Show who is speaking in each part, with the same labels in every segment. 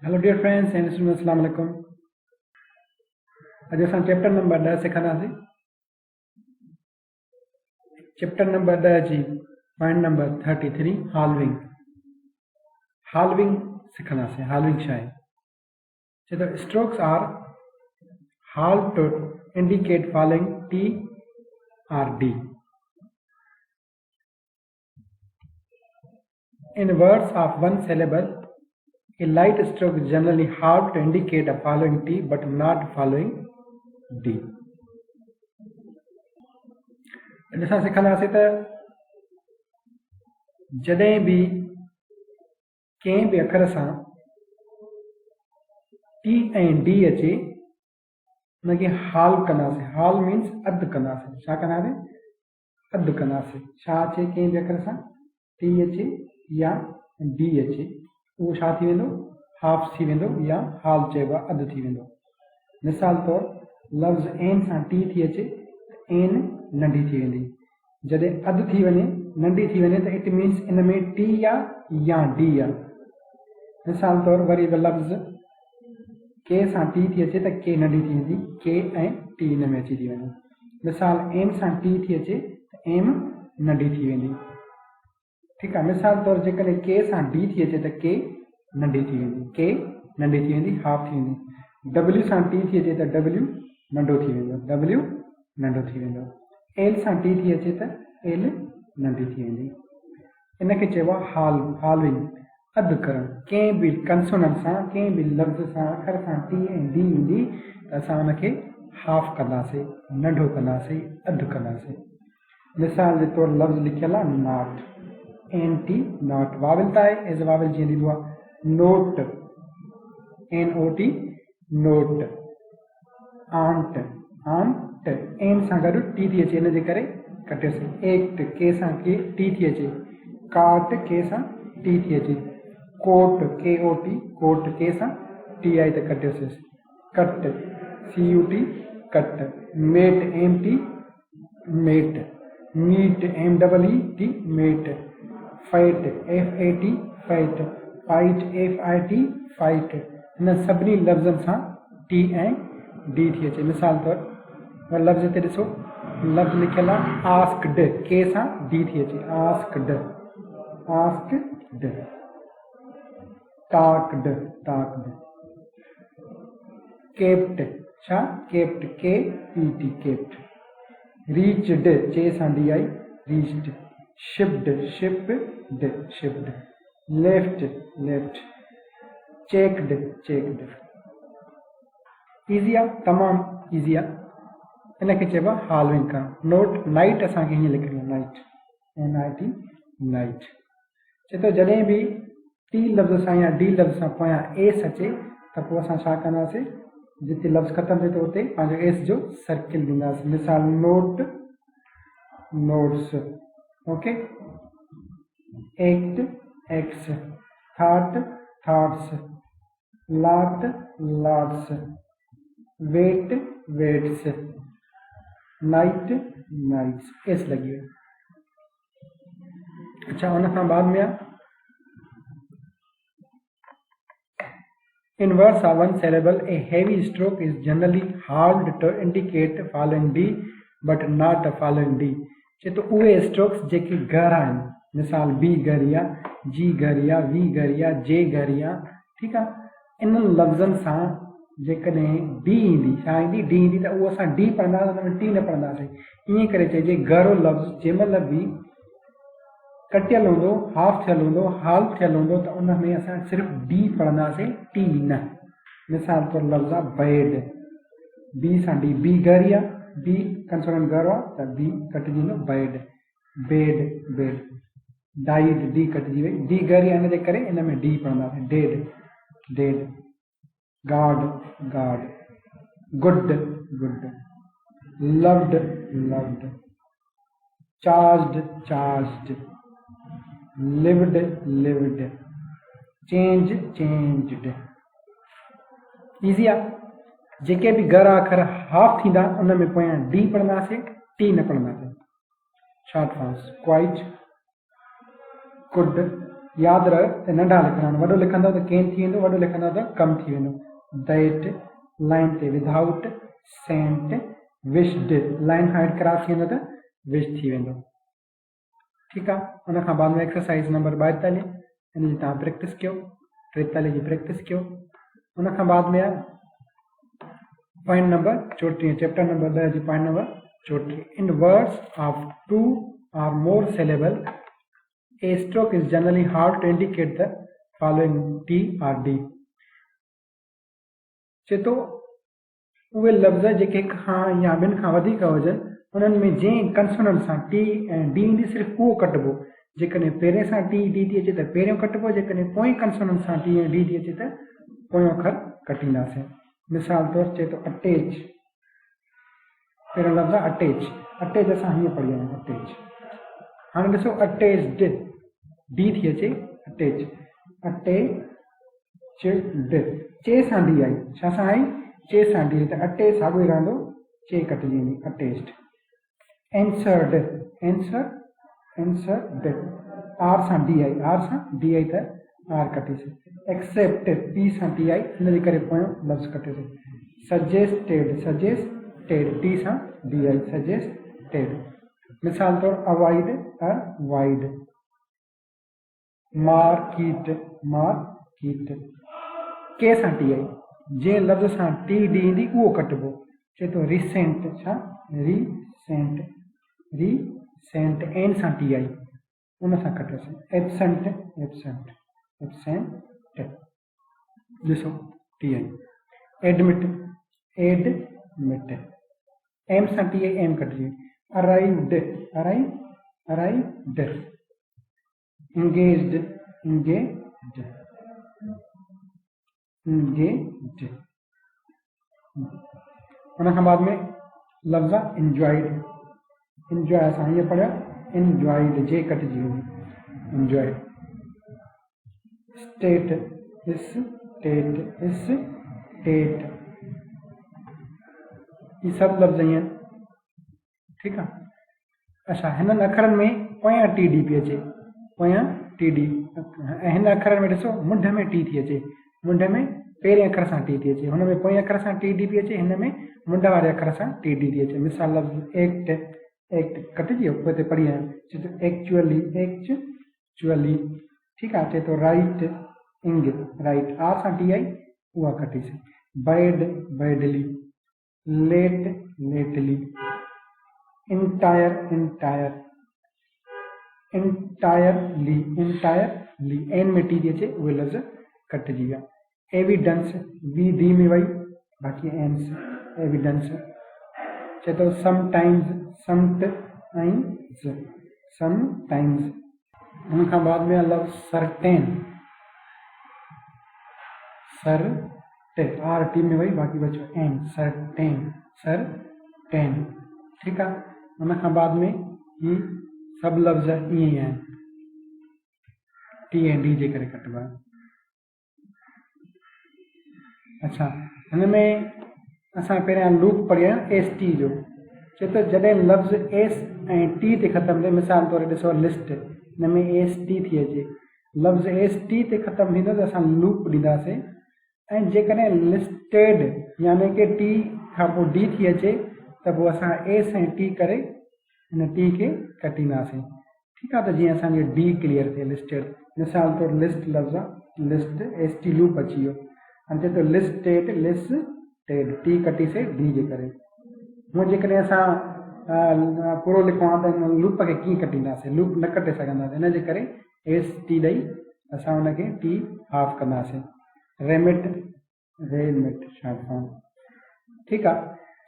Speaker 1: Hello dear friends and students, अस्सलाम वालेकुम। अॼु असां चैप्टर नंबर 10 सिखंदासीं। चैप्टर नंबर 10 जी पॉइंट नंबर 33 हालविंग। हालविंग सिखंदासीं। हालविंग छा आहे? चए थो strokes are halve to indicate following T R D. In words of one syllable, a light stroke is generally halved to indicate the following T but not following D. असां सिखंदासीं त जॾहिं बि कंहिं बि अखर सां टी ऐं डी अचे उनखे हाल कंदासीं। हाल मीन्स अधु कंदासीं। छा कंदासीं? अधु कंदासीं। छा अचे कंहिं बि अखर सां टी अचे या डी अचे, उहो छा थी वेंदो? हाफ थी वेंदो या हाल चइबो आहे, अधु थी वेंदो। मिसाल तौर लफ़्ज़ एन सां टी थी अचे त एन नंढी थी वेंदी। जॾहिं अधु थी वञे, नंढी थी वञे त इट मीन्स इन में टी या डी आहे। मिसाल तौर वरी लफ़्ज़ के सां टी थी अचे त के नंढी थी वेंदी, के ऐं टी इन में अची थी वञे। मिसाल एम सां टी थी अचे त एम नंढी थी वेंदी। ठीकु आहे। मिसाल तौर जेकॾहिं के सां डी थी अचे त के नंढी थी वेंदी, के नंढी थी वेंदी, हाफ थी वेंदी। डब्ल्यू सां टी थी अचे त डब्ल्यू नंढो थी वेंदो, डब्ल्यू नंढो थी वेंदो। एल सां टी थी अचे त एल नंढी थी वेंदी। इनखे चइबो आहे हालविंग, अधु करणु। कंहिं बि कंसोनेंट सां, कंहिं बि लफ़्ज़ सां, अखर सां टी ऐं डी ईंदी त असां उनखे हाफ कंदासीं, नंढो कंदासीं, अधु कंदासीं। मिसाल जे तौरु लफ़्ज़ लिखियलु आहे नॉट, एन टी नॉट। वाविल त आहे एज़ वाविल जीअं ॾिबो आहे। Note, N O T note. Aunt, aunt N सां गॾु टी थी अचे, इनजे करे कटियोसीं। एक्ट, के सां के टी थी अचे। काट, के सां टी थी अचे। कोट, के ओ टी कोट, के सां टी आई त कटियोसीं। Cut, C U T cut. Mate, M T mate. Meet, M double E T mate. Fight, F A T fight. Fight, F I T fight. हिन सभिनी लफ़्ज़नि सां T ऐं D थी अचे। मिसाल तौरु लफ़्ज़ हिते ॾिसो, लफ़्ज़ लिखियलु आहे आस्क्ड, के सां डी थी अचे। Asked, asked. Talked, talked. Kept, छा? Kept, K P T kept. Reached, चे सां D I reached. Shipped, shipped, shipped. Left, left. Checked, checked. Easy आहे, तमामु ईज़ी आहे। इनखे चइबो आहे हालविंग करणु। नोट, नाइट असांखे हीअं लिखणी आहे, night, N I T night. चए थो जॾहिं बि टी लफ़्ज़ सां या डी लफ़्ज़ सां पोयां एस अचे त पोइ असां छा कंदासीं? जिते लफ़्ज़ ख़तमु थिए थो उते पंहिंजो एस जो सर्किल ॾींदासीं। मिसाल note, notes. Okay. Act, acts. Thought, thoughts. Lot, lots. Weight, weights. Night, nights. S लॻी वई। अच्छा, उन खां बाद में आहे In words of one syllable, a heavy stroke is generally halved to indicate following D but not following D. चए तो उहे स्ट्रोक्स जेके गहरा आहिनि, मिसाल बी गरिया, जी गरिया, वी गरिया, जे गरिया। ठीकु आहे। इन लफ़्ज़नि सां जेकॾहिं डी ईंदी, छा ईंदी? डी ईंदी त उहो असां डी पढ़ंदासीं, हुन में टी न पढ़ंदासीं। ईअं करे चइजे गहरो लफ़्ज़ जंहिं महिल बि कटियल हूंदो, हाफ थियल हूंदो, हाल थियल हूंदो त उन में असां सिर्फ़ु डी पढ़ंदासीं, टी न। मिसाल तौरु लफ़्ज़ आहे बेड, बी सां डी, बी गहरी आहे, बी कंसोनेंट गहरो आहे त बी कटिजी वेंदो, bed, bed, bed. Died, D कटिजी वई, डी गहरी आहे इनजे करे इन में डी पढ़ंदासीं, dead, dead. God, God. Good, good. Loved, loved. Charged, charged. Lived, lived. Change, changed. Easy आहे। जेके बि गहरा अखर हाफ थींदा उन में पोयां डी पढ़ंदासीं, टी न पढ़ंदासीं। शॉर्ट फॉर्म्स क्वाइट, कुड, याद रख नंढा लिखना वॾो लिखंदव त केन थी वेंदो वॾो लिखंदव त कम थी वेंदो दैट लाइन ते विदाउट सेंट विश्ड लाइन खां हेठि क्रॉस थी वेंदो त विश थी वेंदो ठीक है। उन खां बाद में एक्सरसाइज नंबर 42 इन जी तव्हां प्रैक्टिस कयो 43 जी प्रैक्टिस कयो। उन खां बाद में पॉइंट नंबर 34 चैप्टर नंबर 10 जी point number 34 in words of 2 or more syllable a stroke is generally hard to indicate the following T or D चे तो उहे लफ़्ज़ जेके हिक खां या ॿिनि खां वधीक हुजनि उन्हनि में जंहिं कंसोनेंट सां टी ऐं डी ईंदी सिर्फ़ु उहो कटिबो जेकॾहिं पहिरें सां टी डी थी अचे त पहिरियों कटिबो जेकॾहिं पोएं कंसोनेंट सां टी ऐं डी थी अचे त पोयों अखर कटींदासीं। मिसाल तौर चए तो अटैच पहिरियों लफ़्ज़ अटैच अटैच असां हीअं पढ़ी आहियूं अटैच हाँ ॾिसो अटैच्ड डी थी अचे अटैच अटैच्ड चे सां डी आई छा सां आई चे सां डी त अटे साॻियो ई रहंदो चे कटिजी वेंदी अटैच्ड एंसर्ड एंसर्ड आर सां डी आई त आर कटीसी एक्सेप्ट पी सां टी आई इन जे करे पोयों लफ़्ज़ कटियो सजेस्टेड टी सां डी आई सजेस्टेड। मिसाल तौर अवॉइड अवॉइड मार्किट के सां टी आई जंहिं लफ़्ज़ सां टी डी ईंदी उहो कटिबो चए तो रिसेंट छा रीसेंट एन सां टी आई उन सां कटियोसीं एब्सेंट ॾिसो टी आई एडमिट एम सां टी आई एम कटिजी अराइव्ड engaged उन खां बाद में लफ़्ज़ इंजॉयड इंजॉय असां हीअं पढ़िया इंजॉयड जे कटिजी वेंदी इंजॉयड स्टेट ये सभु लफ़्ज़ ईअं ठीकु आहे। अच्छा हिननि अखरनि में पोयां टी डी पई अचे पोयां टी डी ऐं हिन अखरनि में ॾिसो मुंड में टी थी अचे मुंड में पहिरें अखर सां टी थी अचे हुन में पोएं अखर सां टी डी पई अचे हिन में मुंड वारे अखर सां टी डी थी अचे। मिसाल लफ़्ज़ एक्ट कटिजी वियो पोइ पढ़ी आहियां चए तो एक्चुअली ठीकु आहे चए तो राइट राइट आर सां टी आई उहा कटीसीं बैडली लेटली entirely एन में टी थी अचे उहे लफ़्ज़ कटिजी विया। एविडेंस वी डी में वई बाक़ी एंस एविडेंस चए तो समटाइम्स उन खां बाद में लफ़्ज़ सर्टेन आर टी में वई बाक़ी बचो एन सर्टेन ठीकु आहे। उन खां बाद में ही सभु लफ़्ज़ ईअं ई आहिनि टी ऐं डी जे करे कटिबा आहिनि। अच्छा हिन में असां पहिरियां लूप पढ़िया एस टी जो चए तो जॾहिं लफ़्ज़ एस ऐं टी ते ख़तमु थिए मिसाल तौर ॾिसो लिस्ट हिन में एस टी थी अचे लफ़्ज़ एस टी ते ख़तमु थींदो त असां लूप ॾींदासीं ऐं जेकॾहिं लिस्टेड यानी कि टी खां पोइ डी थी अचे त पोइ असां एस ऐं टी करे हिन टी खे कटींदासीं ठीकु आहे। त जीअं असांजो डी क्लियर थिए लिस्टेड मिसाल तौर लिस्ट लफ़्ज़ लिस्ट एस टी लूप अची वियो हाणे चए तो लिस्टेड टी कटीसीं डी जे करे हूअं जेकॾहिं असां पूरो लिखूं आहे त हिन लूप खे कीअं कटींदासीं लूप न कटे सघंदासीं हिन जे करे एस टी ॾेई असां हुनखे टी हाफ कंदासीं रेमिट शॉर्ट फॉर्म ठीकु आहे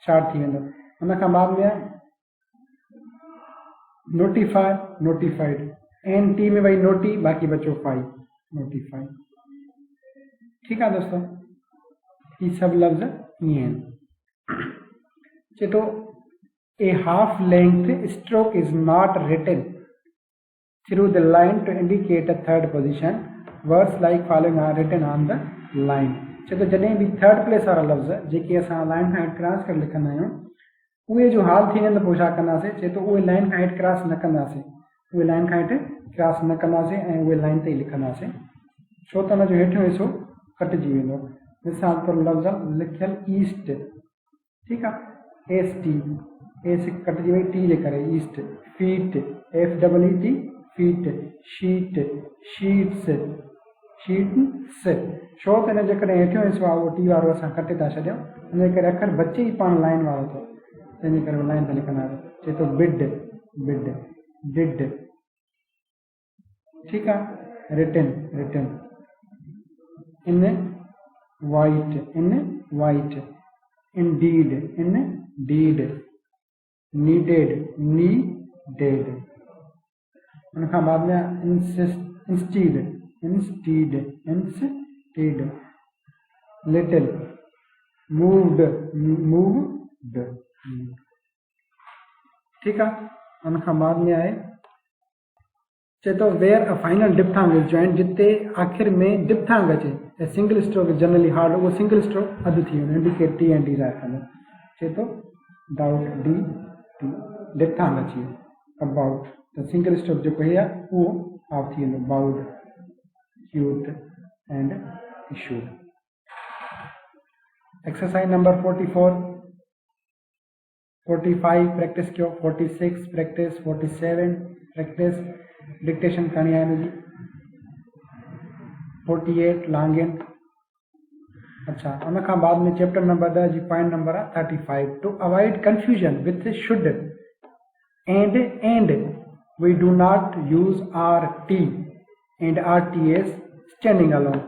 Speaker 1: शॉर्ट थी वेंदो। हुन खां बाद में नोटिफाइड एन टी में वही नोटी बाक़ी बचो नोटिफाई ठीकु आहे दोस्तों ये सब लफ्ज़ ये हैं चए तो a half length stroke is not written through the line to indicate a third position words like following are written on the line चए तो जॾहिं भी थर्ड प्लेस वारा लफ्ज़ जेके असां लाइन खां हेठि क्रॉस करे लिखंदा आहियूं उहे जो हाल थी वेंदा पोइ छा कंदासीं चए तो उहे लाइन खां हेठि क्रॉस न कंदासीं उहे लाइन खां हेठि क्रॉस न कंदासीं ऐं उहे लाइन ते ई लिखंदासीं, छो त हुनजो हेठियों हिसो कटिजी वेंदो। मिसाल तौरु लफ़्ज़ लिखियल ईस्ट, ठीकु आहे, एस टी, एस कटिजी वई टी जे करे, east. Feet, FEET, feet. Sheet, sheets, sheets, छो त हिन जेकॾहिं हेठियों हिसो आहे उहो टी वारो असां कटे था छॾियूं, हिन करे अखर बचे ई पाण लाइन वारो थो, तंहिंजे करे लाइन ते लिखंदासीं। चए थो बिड, बिड, डिड, ठीकु आहे, written, written, invite, invite, indeed, indeed, needed, needed. उनखां बाद में instead, instead, instead, little, moved, moved, ठीकु आहे। उनखां बाद में आहे चए थो where a final diphthong is joined, जिते आख़िर में डिप्थांग अचे, सिंगल स्ट्रोक जनरली हार्ड, उहो सिंगल स्ट्रोक अधु थी वेंदो, इंडिकेट टी एंड डी ज़ाहिर कंदो। चए थो डाउट डी टी, डिप्थांग अची वियो, अबाउट, त सिंगल स्ट्रोक जेको हे आहे उहो ऑफ थी वेंदो, bowed, cute and issued. Exercise number 44, 45 practice कयो, 46 प्रैक्टिस, 47 प्रैक्टिस, डिक्टेशन करनी है मुझे, 48 लॉन्ग एंड। अच्छा, उनखां बाद में चैप्टर नंबर 10 जी पॉइंट नंबर है 35, to avoid confusion with should and we do not use RT and RTS standing alone,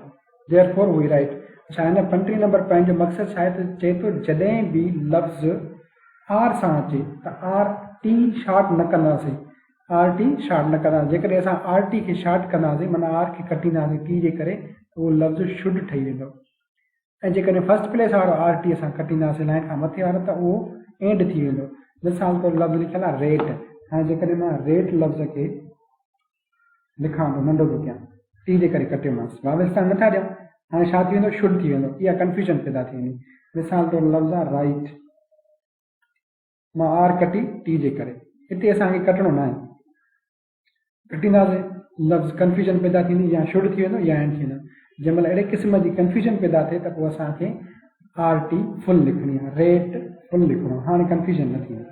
Speaker 1: therefore we write. अच्छा, हिन 35 नंबर पॉइंट जो मक़सद छा आहे त चए थो जॾहिं बि लफ़्ज़ R सां अचे त RT शॉर्ट न कंदासीं, RT शॉर्ट न कंदासीं। जेकॾहिं असां RT खे शॉर्ट कंदासीं, माना R खे कटींदासीं T जे करे, त उहो लफ़्ज़ शुड ठही वेंदो। ऐं जेकॾहिं फर्स्ट प्लेस वारो RT असां कटींदासीं लाइन खां मथे वारो, त उहो एंड थी वेंदो। मिसाल तौरु लफ़्ज़ लिखियलु आहे रेट, हाणे जेकॾहिं मां रेट लफ़्ज़ खे लिखां थो, नंढो थो कयां, T जे करे कटियोमांसि, वावल्स तव्हां नथा ॾियो, हाणे छा थी वेंदो, शुड थी वेंदो, इहा कंफ्यूजन पैदा थी वेंदी। मिसाल तौरु लफ़्ज़ आहे राइट, मां R कटी T जे करे, हिते असांखे कटणो न आहे, कटींदासीं लफ़्ज़ कंफ्यूजन पैदा थींदी, या शुड थी वेंदो या एंड थी वेंदो। जंहिं महिल अहिड़े क़िस्म जी कंफ्यूजन पैदा थिए त पोइ असांखे RT फुल लिखणी आहे, रेट फुल लिखणो, हाणे कंफ्यूजन न थींदी।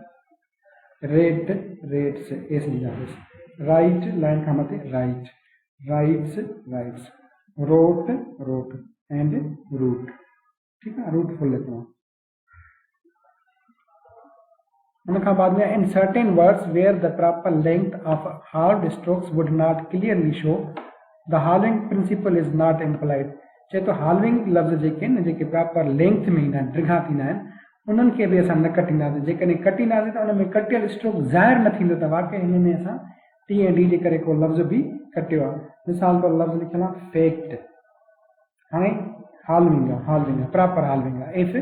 Speaker 1: रेट, रेट्स, एस ॾींदासीं, राइट लाइन खां मथे write, writes, writes, wrote, wrote and route, ठीकु आहे, रूट फुल लिखणो। उनखां बाद में in certain words where the proper length of hard strokes would not clearly show the halving principle is not employed. चए थो हॉलविंग लफ़्ज़ जेके आहिनि, जेके प्रॉपर लेंथ में ईंदा आहिनि, डिघा थींदा आहिनि, उन्हनि खे बि असां न कटींदासीं। जेकॾहिं कटींदासीं त उन में कटियल स्ट्रोक ज़ाहिर न थींदो त वाक़ई हिन में असां T ऐं D जे करे को लफ़्ज़ बि कटियो आहे। मिसाल तौरु लफ़्ज़ लिखियलु आहे फैक्ट, हाणे हॉलविंग आहे, हॉलविंग आहे, प्रॉपर हॉलविंग आहे, इफ,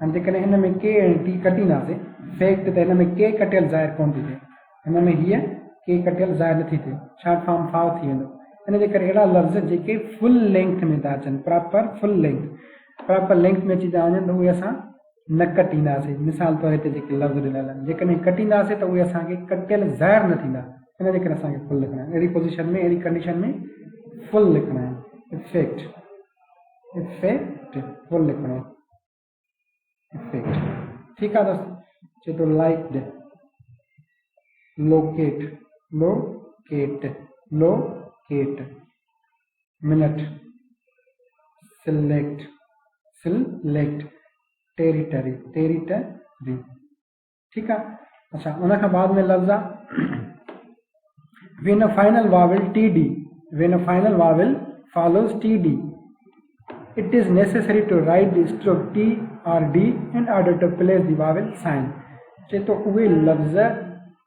Speaker 1: हाणे जेकॾहिं हिन में के ऐं टी कटींदासीं, फैक्ट त हिन में के कटियल ज़ाहिर कोन थी थिए, हिन में हीअ के कटियल ज़ाहिर नथी थिए, शॉर्ट फॉर्म फाव थी वेंदो। इन जे करे अहिड़ा लफ़्ज़ जेके फुल लेंथ में था अचनि, proper full length, proper length में अची था वञनि, त उहे असां न कटींदासीं। मिसाल तौरु हिते जेके लफ़्ज़ ॾिनल आहिनि, जेकॾहिं कटींदासीं त उहे असांखे कटियल ज़ाहिर न थींदा, इन जे करे असांखे फुल लिखणा आहिनि। अहिड़ी पोज़ीशन में, अहिड़ी कंडीशन में फुल लिखणा आहिनि। इफेक्ट, इफेक्ट फुल लिखणो, इफेक्ट, ठीकु आहे दोस्त। चए थो liked, locate, locate, locate, minute, select, select, territory, territory, ठीकु आहे। अच्छा, उनखां बाद में लफ़्ज़ आहे when a final vowel TD, when a final vowel follows TD, it is necessary to write the stroke T or D in order to place the vowel sign। चए तो उहे लफ़्ज़,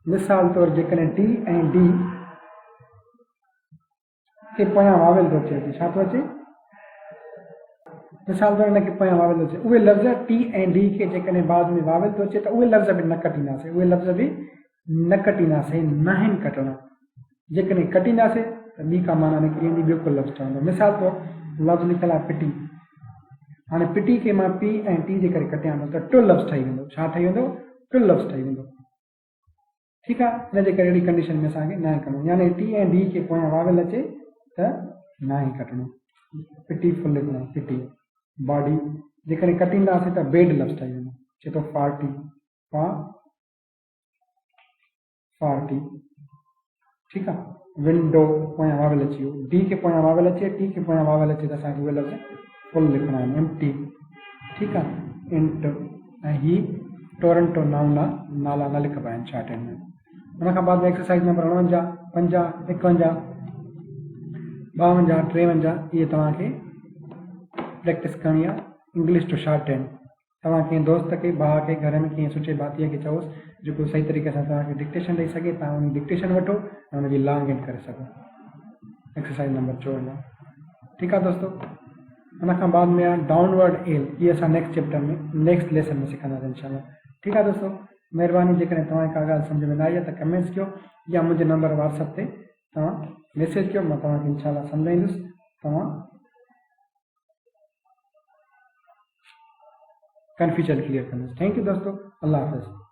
Speaker 1: मिसाल तौरु जेकॾहिं T ऐं D के पोयां वावल थो अचे, छा थो अचे, मिसाल तौरु हिनखे पोयां वावल थो अचे, उहे लफ़्ज़ T ऐं D खे जेकॾहिं बाद में वावल थो अचे त उहे लफ़्ज़ बि न कटींदासीं, उहे लफ़्ज़ बि न कटींदासीं, न आहिनि कटणा। जेकॾहिं कटींदासीं त ॿी का माना निकिरी वेंदी, ॿियो को लफ़्ज़ ठहंदो। मिसाल तौरु लफ़्ज़ लिखियलु आहे पिटी, हाणे पिटी खे मां P ऐं T जे करे कटियां थो त टु लफ़्ज़ ठही वेंदो, छा ठही वेंदो, टु लफ़्ज़ ठही वेंदो, ठीक है। इन जे करे कंडीशन में असांखे ना करणो, यानी टी ऐं डी के पोयां वावेल अचे त ना ही कटणो। पिटी फुल लिखणो, पिटी। बॉडी जेकॾहिं कटींदासीं त बेड लफ़्ज़ ठही वेंदो, चए थो फार्टी, फार्टी, ठीकु आहे। विंडो पोयां वावेल अची वियो, डी के पोयां वावेल अचे, टी के पोयां वावेल अचे त असांखे उहे लफ़्ज़ फुल लिखणा आहिनि, एम्प्टी, ठीकु आहे। इंट ऐं ही टोरंटो नाउन आहे, नाला न लिखबा आहिनि शॉर्ट हैंड में। उन खां बाद में एक्सरसाइज नंबर 49, 50, 51, 52, 53 इहे तव्हांखे प्रैक्टिस करणी आहे, इंग्लिश टू शॉर्ट हैंड। तव्हां कंहिं दोस्त खे, भाउ खे, घर में कंहिं सुठे भातीअ खे चओसि जेको सही तरीक़े सां तव्हांखे डिक्टेशन ॾेई सघे, तव्हां उन डिक्टेशन वठो ऐं हुनजी लॉन्ग इन करे सघो। एक्सरसाइज नंबर 54, ठीकु आहे दोस्तों। हुन खां बाद में आहे डाउनवर्ड एल, इहे असां नेक्स्ट चैप्टर में, नेक्स्ट लेसन में सिखंदासीं इंशाल्लाह। ठीकु आहे दोस्तों, महिरबानी। जेकॾहिं तव्हांखे का ॻाल्हि सम्झ में न आई आहे त कमेंट्स कयो या मुंहिंजे नंबर व्हाट्सअप ते तव्हां मैसेज कयो, मां तव्हांखे इंशाल्लाह सम्झाईंदुसि। तव्हां कन्फ्यूजन क्लियर कंदुसि। थैंक यू दोस्तों, अल्लाह हाफ़िज़।